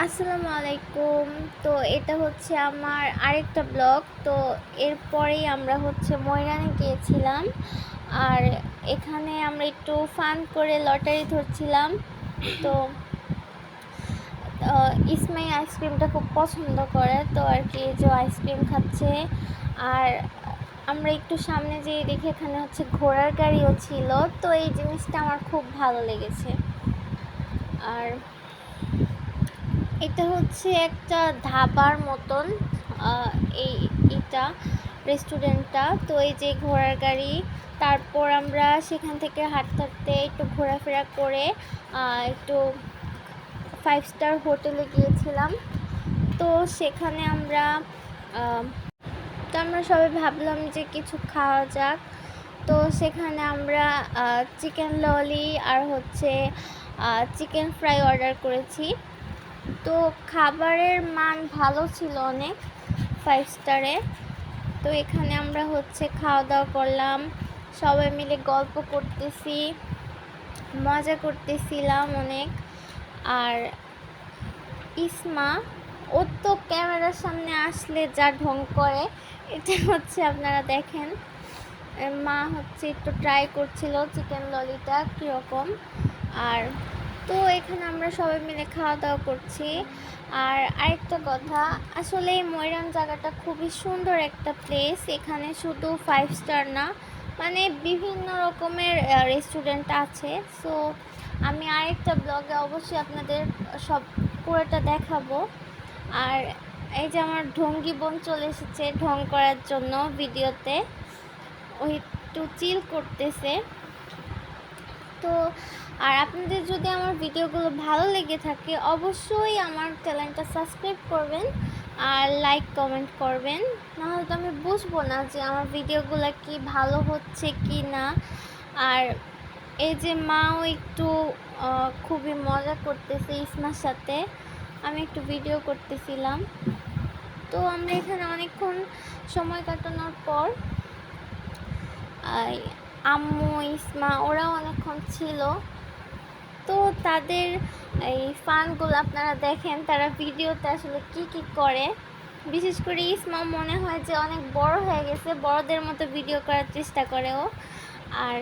আসসালামু আলাইকুম। তো এটা হচ্ছে আমার আরেকটা ব্লগ। তো এরপরেই আমরা হচ্ছে ময়রানে গিয়েছিলাম, আর এখানে আমরা একটু ফান করে লটারি ধরছিলাম। তো ইসমাই আইসক্রিমটা খুব পছন্দ করে, তো আর কি যে আইসক্রিম খাচ্ছে। আর আমরা একটু সামনে যেয়ে দেখি এখানে হচ্ছে ঘোড়ার গাড়িও ছিল। তো এই জিনিসটা আমার খুব ভালো লেগেছে। আর এটা হচ্ছে একটা ধাবার মতন, এটা রেস্টুরেন্টটা। তো এই যে ঘোড়ার গাড়ি, তারপর আমরা সেখান থেকে হাঁটতে হাঁটতে একটু ঘোরাফেরা করে একটু 5 স্টার হোটেলে গিয়েছিলাম। তো সেখানে আমরা সবাই ভাবলাম যে কিছু খাওয়া যাক। তো সেখানে আমরা চিকেন ললি আর হচ্ছে চিকেন ফ্রাই অর্ডার করেছি। তো খাবারের মান ভালো ছিল অনেক, 5 স্টারে। তো এখানে আমরা হচ্ছে খাওয়া দাওয়া করলাম, সবাই মিলে গল্প করতেছি, মজা করতেছিলাম অনেক। আর ইসমা, ও তো ক্যামেরার সামনে আসলে যা ঢং করে, এটা হচ্ছে আপনারা দেখেন। মা হচ্ছে একটু ট্রাই করছিল চিকেন ললিটা কীরকম। আর তো এখানে আমরা সবাই মিলে খাওয়া দাওয়া করছি। আর আরেকটা কথা, আসলে এই ময়রান জায়গাটা খুবই সুন্দর একটা প্লেস। এখানে শুধু 5 স্টার না, মানে বিভিন্ন রকমের রেস্টুরেন্ট আছে। সো আমি আরেকটা ব্লগে অবশ্যই আপনাদের সব পুরোটা দেখাবো। আর এই যে আমার ঢঙ্গি বোন চলে এসেছে ঢং করার জন্য ভিডিওতে, ওই একটু চিল করতেছে। তো আর আপনাদের যদি আমার ভিডিওগুলো ভালো লেগে থাকে অবশ্যই আমার চ্যানেলটা সাবস্ক্রাইব করবেন আর লাইক কমেন্ট করবেন, নাহলে তো আমি বুঝবো না যে আমার ভিডিওগুলো কি ভালো হচ্ছে কি না। আর এই যে মাও একটু খুবই মজা করতেছে ইসমার সাথে, আমি একটু ভিডিও করতেছিলাম। তো আমরা এখানে অনেকক্ষণ সময় কাটানোর পর আম্মু ইসমা ওরাও অনেকক্ষণ ছিল। তো তাদের এই ফানগুলো আপনারা দেখেন, তারা ভিডিওতে আসলে কি করে। বিশেষ করে ইসমা মনে হয় যে অনেক বড় হয়ে গেছে, বড়দের মতো ভিডিও করার চেষ্টা করে ও। আর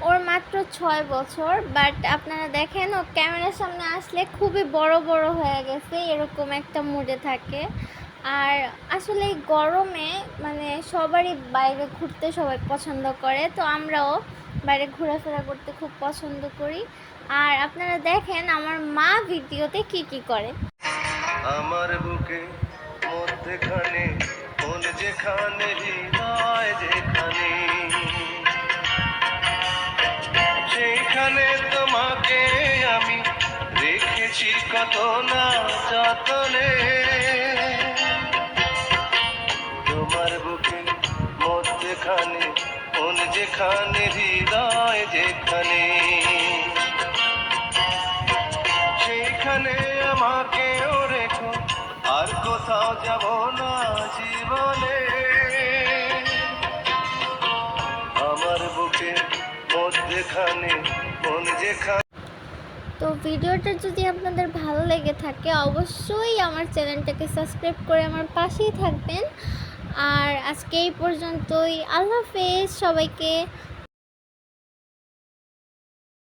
ওর মাত্র 6 বছর, বাট আপনারা দেখেন ও ক্যামেরার সামনে আসলে খুবই বড় বড় হয়ে গেছে, এরকম একটা মুডে থাকে। আর আসলে এই গরমে মানে সবারই বাইরে ঘুরতে সবাই পছন্দ করে, তো আমরাও বাইরে ঘোরাফেরা করতে খুব পছন্দ করি। আর আপনারা দেখেন আমার মা ভিডিওতে কি করে। আমার বুকে মধ্যখানে কোন যেখানে হৃদয় যেখানে, সেইখানে তোমাকে আমি রেখেছি কত না যতনে। তোমার বুকে মধ্যখানে কোন যেখানে হৃদয় যেখানে, সেইখানে আমাকেও রেখো, আর কোথাও যাব না জীবনে। আমার বুকের মধ্যখানে কোন যেখানে। তো ভিডিওটা যদি আপনাদের ভালো লেগে থাকে অবশ্যই আমার চ্যানেলটাকে সাবস্ক্রাইব করে আমার পাশেই থাকবেন। আর আজকে এই পর্যন্তই, আল্লাহ হাফেজ সবাইকে।